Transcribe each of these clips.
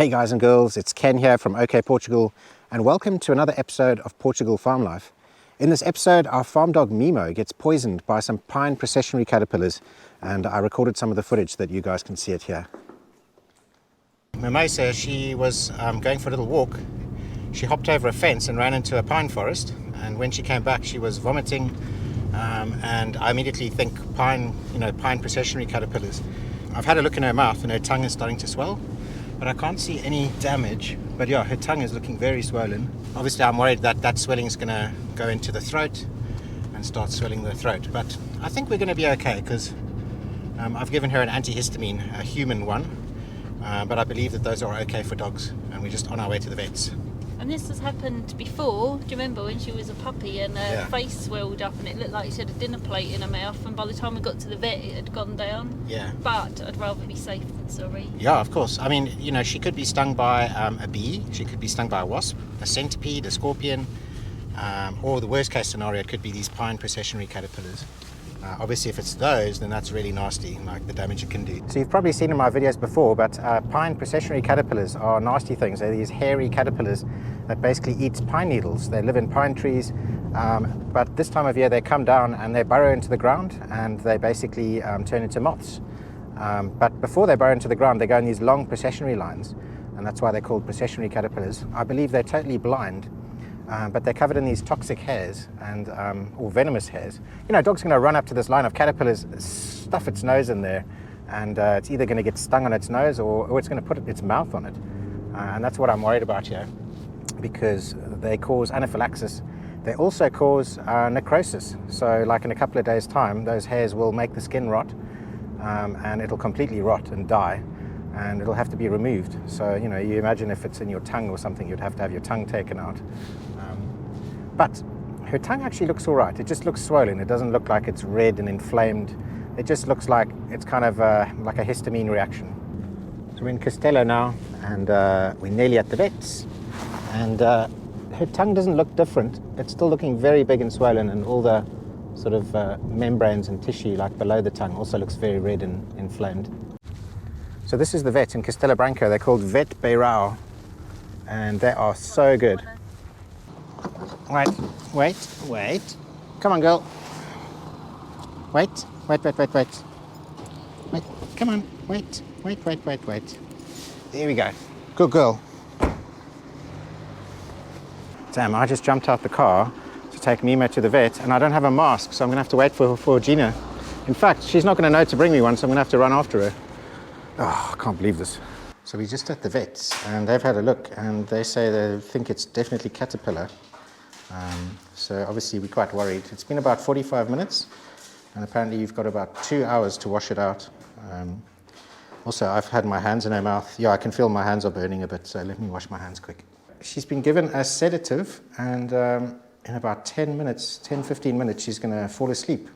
Hey guys and girls, it's Ken here from OK Portugal, and welcome to another episode of Portugal Farm Life. In this episode, our farm dog Nemo gets poisoned by some Pine Processionary caterpillars, and I recorded some of the footage that you guys can see it here. Mimosa, she was going for a little walk. She hopped over a fence and ran into a pine forest, and when she came back she was vomiting, and I immediately think Pine Processionary caterpillars. I've had a look in her mouth and her tongue is starting to swell, but I can't see any damage. But yeah, her tongue is looking very swollen. Obviously I'm worried that swelling is going to go into the throat and start swelling the throat, but I think we're going to be okay because I've given her an antihistamine, a human one, but I believe that those are okay for dogs, and we're just on our way to the vets. And this has happened before. Do you remember when she was a puppy and her face swelled up and it looked like she had a dinner plate in her mouth, and by the time we got to the vet it had gone down? Yeah. But I'd rather be safe than sorry. Yeah, of course. I mean, she could be stung by a bee, she could be stung by a wasp, a centipede, a scorpion, or the worst case scenario, it could be these Pine Processionary caterpillars. Obviously if it's those, then that's really nasty, like the damage it can do. So you've probably seen in my videos before, but Pine Processionary caterpillars are nasty things. They're these hairy caterpillars that basically eat pine needles. They live in pine trees, but this time of year they come down and they burrow into the ground, and they basically turn into moths. But before they burrow into the ground, they go in these long processionary lines, and that's why they're called processionary caterpillars. I believe they're totally blind, but they're covered in these toxic hairs and or venomous hairs. Dog's going to run up to this line of caterpillars, stuff its nose in there, and it's either going to get stung on its nose or it's going to put its mouth on it. And that's what I'm worried about here, because they cause anaphylaxis. They also cause necrosis. So like in a couple of days' time, those hairs will make the skin rot, and it'll completely rot and die, and it'll have to be removed. So, you imagine if it's in your tongue or something, you'd have to have your tongue taken out. But her tongue actually looks all right. It just looks swollen. It doesn't look like it's red and inflamed. It just looks like it's kind of like a histamine reaction. So we're in Castello now, and we're nearly at the vets. And her tongue doesn't look different. It's still looking very big and swollen, and all the sort of membranes and tissue like below the tongue also looks very red and inflamed. So this is the vet in Castelo Branco. They're called Vet Beirao, and they are so good. Wait. Come on, girl. Wait. Come on, wait. There we go. Good girl. Damn, I just jumped out the car to take Nemo to the vet, and I don't have a mask, so I'm going to have to wait for Gina. In fact, she's not going to know to bring me one, so I'm going to have to run after her. Oh, I can't believe this. So we're just at the vets, and they've had a look, and they say they think it's definitely caterpillar. So obviously we're quite worried. It's been about 45 minutes, and apparently you've got about 2 hours to wash it out. Also, I've had my hands in her mouth. Yeah, I can feel my hands are burning a bit, so let me wash my hands quick. She's been given a sedative, and in about 15 minutes, she's going to fall asleep,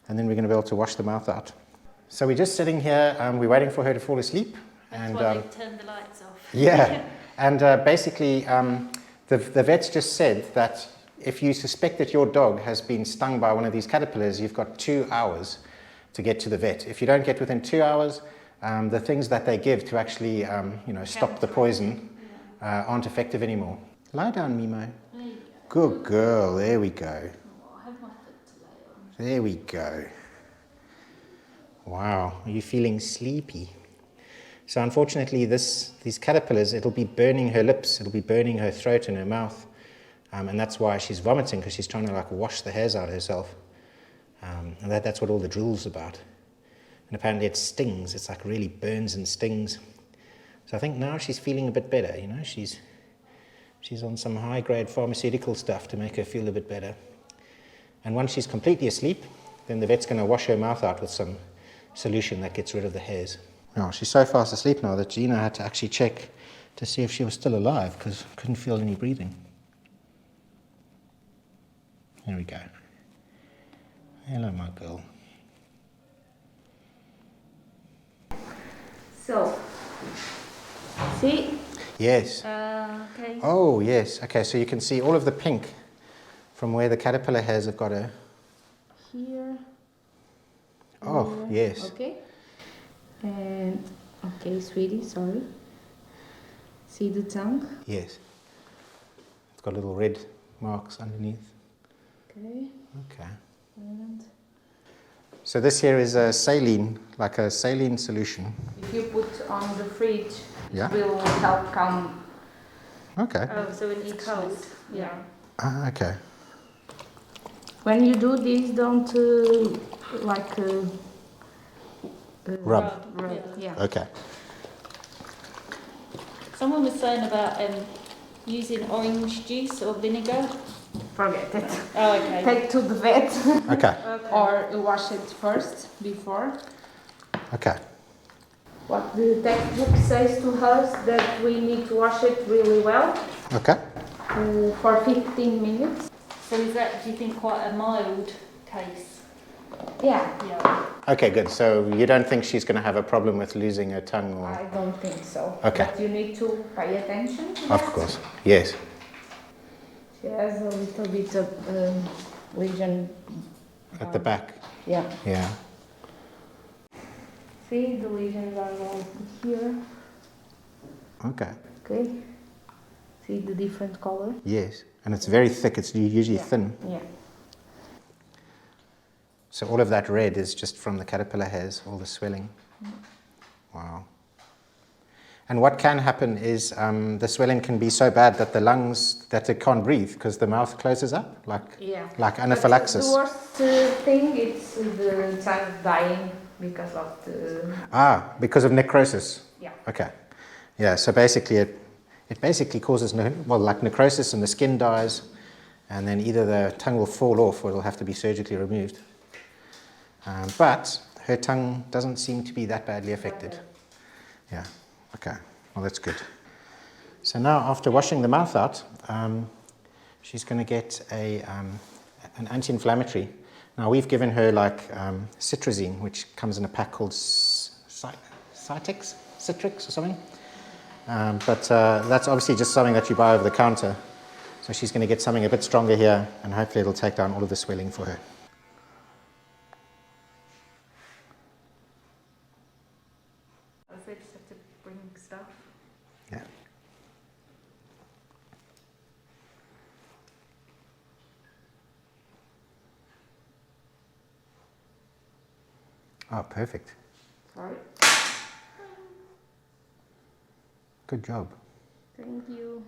and then we're going to be able to wash the mouth out. So we're just sitting here, we're waiting for her to fall asleep. That's why they turned the lights off. Yeah, and basically the vets just said that if you suspect that your dog has been stung by one of these caterpillars, you've got 2 hours to get to the vet. If you don't get within 2 hours, the things that they give to actually stop the poison aren't effective anymore. Lie down, Mimo. Good girl, there we go. There we go. Wow, are you feeling sleepy? So unfortunately these caterpillars, it'll be burning her lips, it'll be burning her throat and her mouth, and that's why she's vomiting, because she's trying to wash the hairs out herself. And that's what all the drill's about. And apparently it stings, it's like really burns and stings. So I think now she's feeling a bit better, she's on some high-grade pharmaceutical stuff to make her feel a bit better. And once she's completely asleep, then the vet's going to wash her mouth out with some solution that gets rid of the hairs. Now, she's so fast asleep now that Gina had to actually check to see if she was still alive, because couldn't feel any breathing. There we go. Hello, my girl. So, see? Yes. Okay. Oh, yes. Okay, so you can see all of the pink from where the caterpillar hairs have got her. Here. Oh, yes. Okay. And, okay, sweetie, sorry. See the tongue? Yes. It's got little red marks underneath. Okay. Okay. And so this here is a saline, like a saline solution. if you put on the fridge, Yeah. it will help calm. Okay. Oh, so when it's cold. Yeah. Ah, okay. When you do this, don't Rub. Yeah. Okay. Someone was saying about using orange juice or vinegar. Forget it. Oh, okay. Take to the vet. Okay. Or wash it first before. Okay. What the textbook says to us that we need to wash it really well. Okay. For 15 minutes. So is that, do you think, quite a mild case? Yeah. Yeah. Okay, good. So you don't think she's going to have a problem with losing her tongue? Or... I don't think so. Okay. But you need to pay attention to that. Of course. Yes. She has a little bit of lesion. At the back? Yeah. Yeah. See, the lesions are all here. Okay. Okay. See the different color? Yes. And it's very thick. It's usually thin. Yeah. So all of that red is just from the caterpillar hairs, all the swelling. Wow. And what can happen is the swelling can be so bad that the lungs, that it can't breathe because the mouth closes up, like anaphylaxis. But the worst thing is the child dying because of the... Because of necrosis. Yeah. Okay. Yeah, so basically it basically causes, like necrosis, and the skin dies, and then either the tongue will fall off or it'll have to be surgically removed. But her tongue doesn't seem to be that badly affected. Yeah, okay, well that's good. So now after washing the mouth out, she's going to get an anti-inflammatory. Now we've given her like citrazine, which comes in a pack called Citrix or something. But that's obviously just something that you buy over the counter. So she's going to get something a bit stronger here, and hopefully it'll take down all of the swelling for her. I just have to bring stuff. Yeah. Oh, perfect. Sorry. Good job. Thank you.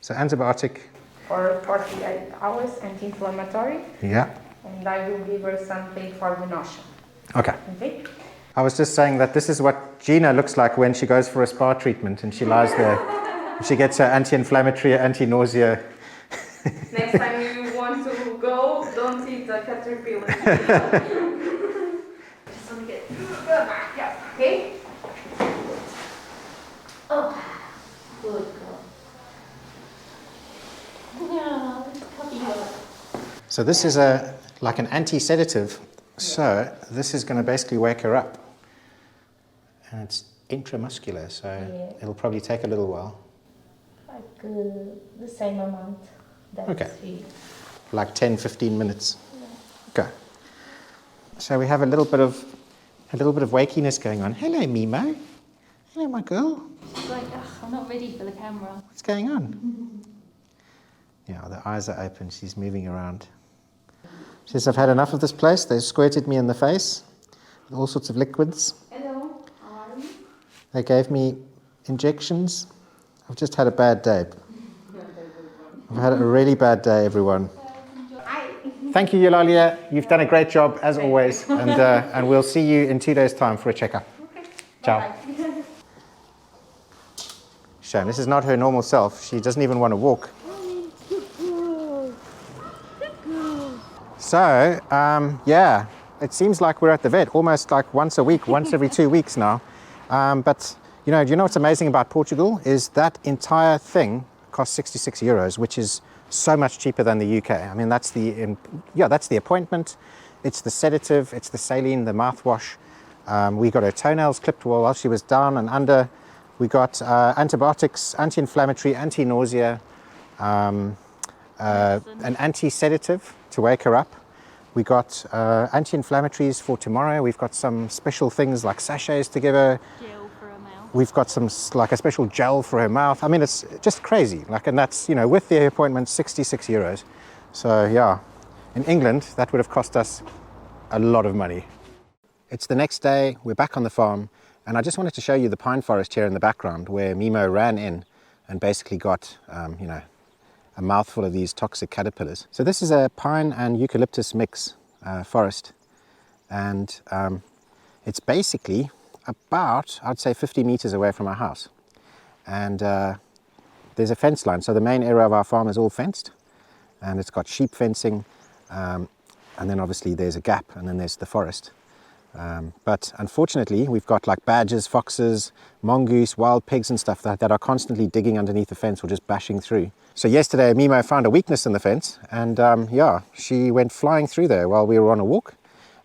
So antibiotic. For 48 hours, anti-inflammatory. Yeah. And I will give her something for the nausea. Okay. Okay? I was just saying that this is what Gina looks like when she goes for a spa treatment and she lies there. She gets her anti-inflammatory, anti-nausea. Next time you want to go, don't eat the caterpillar. Just want to get back, yeah, okay? Oh, good girl. Yeah, it's coming up. So this is like an anti-sedative. So this is going to basically wake her up. And it's intramuscular, so it'll probably take a little while. Like the same amount. Okay. Like 10, 15 minutes. Yeah. Okay. So we have a little bit of wakiness going on. Hello, Mimo. Hello, my girl. She's like, I'm not ready for the camera. What's going on? Yeah, the eyes are open. She's moving around. She says, I've had enough of this place. They squirted me in the face with all sorts of liquids. Hello, how are you? They gave me injections. I've just had a bad day. I've had a really bad day, everyone. Thank you, Eulalia. You've done a great job, as always. And we'll see you in 2 days' time for a checkup. Okay. Ciao. Bye-bye. Shame, this is not her normal self. She doesn't even want to walk. So, yeah, it seems like we're at the vet almost like once a week, once every 2 weeks now. But, you know what's amazing about Portugal is that entire thing costs 66 euros, which is so much cheaper than the UK. I mean, that's the appointment, it's the sedative, it's the saline, the mouthwash. We got her toenails clipped while she was down and under. We got antibiotics, anti-inflammatory, anti-nausea, an anti-sedative to wake her up. We got anti-inflammatories for tomorrow. We've got some special things like sachets to give her. Gel for her mouth. We've got some like a special gel for her mouth. I mean, it's just crazy. Like, and that's, you know, with the appointment, 66 euros. So yeah, in England, that would have cost us a lot of money. It's the next day, we're back on the farm, and I just wanted to show you the pine forest here in the background where Mimo ran in and basically got, you know, a mouthful of these toxic caterpillars. So this is a pine and eucalyptus mix forest, and it's basically about, I'd say, 50 meters away from our house. And there's a fence line, so the main area of our farm is all fenced, and it's got sheep fencing, and then obviously there's a gap, and then there's the forest. But unfortunately, we've got like badgers, foxes, mongoose, wild pigs and stuff that are constantly digging underneath the fence or just bashing through. So yesterday, Mimo found a weakness in the fence, and yeah, she went flying through there while we were on a walk,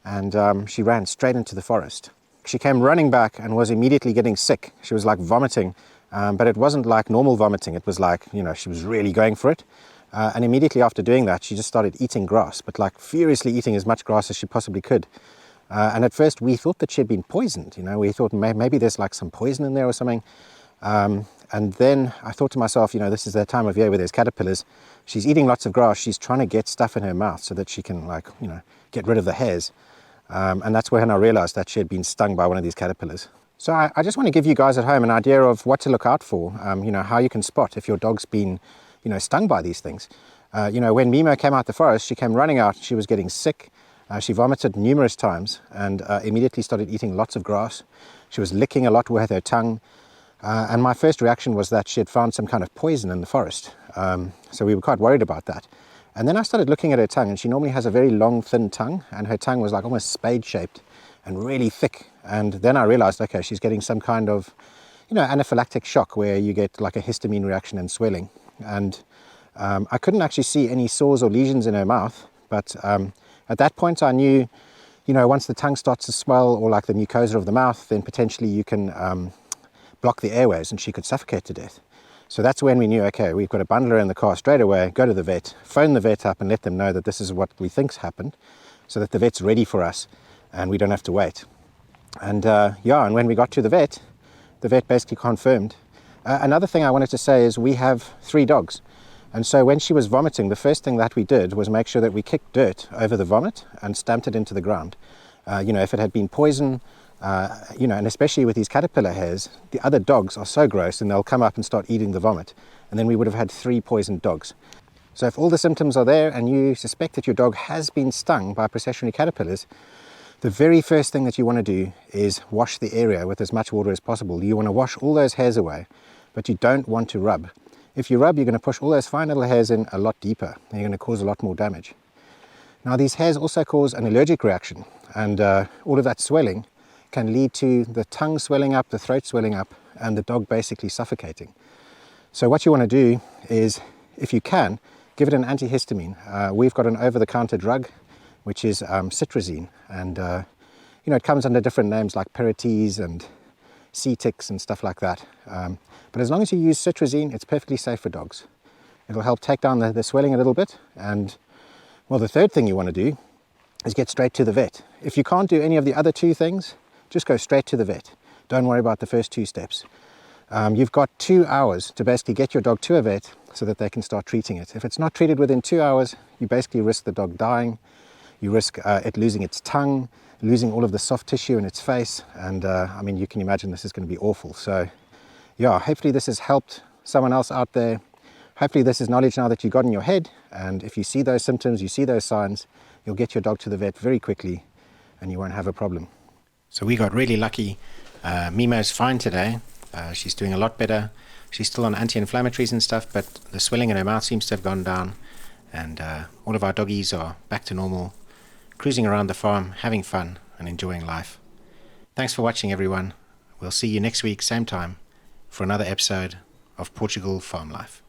and she ran straight into the forest. She came running back and was immediately getting sick. She was like vomiting, but it wasn't like normal vomiting. It was like, you know, she was really going for it. And immediately after doing that, she just started eating grass, but like furiously eating as much grass as she possibly could. And at first we thought that she had been poisoned. You know, we thought maybe there's like some poison in there or something. And then I thought to myself, you know, this is the time of year where there's caterpillars. She's eating lots of grass. She's trying to get stuff in her mouth so that she can, like, you know, get rid of the hairs. And that's when I realized that she had been stung by one of these caterpillars. So I just want to give you guys at home an idea of what to look out for, you know, how you can spot if your dog's been, you know, stung by these things. You know, when Mimo came out the forest, she came running out. She was getting sick. She vomited numerous times and immediately started eating lots of grass. She was licking a lot with her tongue. And my first reaction was that she had found some kind of poison in the forest. So we were quite worried about that. And then I started looking at her tongue, and she normally has a very long, thin tongue, and her tongue was like almost spade-shaped and really thick. And then I realized, okay, she's getting some kind of, you know, anaphylactic shock where you get like a histamine reaction and swelling. And I couldn't actually see any sores or lesions in her mouth, but at that point I knew, you know, once the tongue starts to swell or like the mucosa of the mouth, then potentially you can block the airways and she could suffocate to death. So that's when we knew, okay, we've got to bundle her in the car straight away, go to the vet, phone the vet up and let them know that this is what we think's happened, so that the vet's ready for us and we don't have to wait. And yeah, and when we got to the vet basically confirmed. Another thing I wanted to say is we have 3 dogs. And so when she was vomiting, the first thing that we did was make sure that we kicked dirt over the vomit and stamped it into the ground. You know, if it had been poison, you know, and especially with these caterpillar hairs, the other dogs are so gross and they'll come up and start eating the vomit. And then we would have had 3 poisoned dogs. So if all the symptoms are there and you suspect that your dog has been stung by processionary caterpillars, the very first thing that you want to do is wash the area with as much water as possible. You want to wash all those hairs away, but you don't want to rub. If you rub, you're going to push all those fine little hairs in a lot deeper, and you're going to cause a lot more damage. Now, these hairs also cause an allergic reaction, and all of that swelling can lead to the tongue swelling up, the throat swelling up, and the dog basically suffocating. So what you want to do is, if you can, give it an antihistamine. We've got an over-the-counter drug, which is citrazine, and you know, it comes under different names like Perites and C-Tix and stuff like that. But as long as you use citrazine, it's perfectly safe for dogs. It'll help take down the swelling a little bit. And well, the third thing you want to do is get straight to the vet. If you can't do any of the other 2 things, just go straight to the vet. Don't worry about the first 2 steps. You've got 2 hours to basically get your dog to a vet so that they can start treating it. If it's not treated within 2 hours, you basically risk the dog dying. You risk it losing its tongue, losing all of the soft tissue in its face. And I mean, you can imagine this is going to be awful. So yeah, hopefully this has helped someone else out there. Hopefully this is knowledge now that you got in your head, and if you see those symptoms, you see those signs, you'll get your dog to the vet very quickly and you won't have a problem. So we got really lucky. Mimo's fine today. She's doing a lot better. She's still on anti-inflammatories and stuff, but the swelling in her mouth seems to have gone down, and all of our doggies are back to normal, cruising around the farm, having fun and enjoying life. Thanks for watching, everyone. We'll see you next week, same time, for another episode of Portugal Farm Life.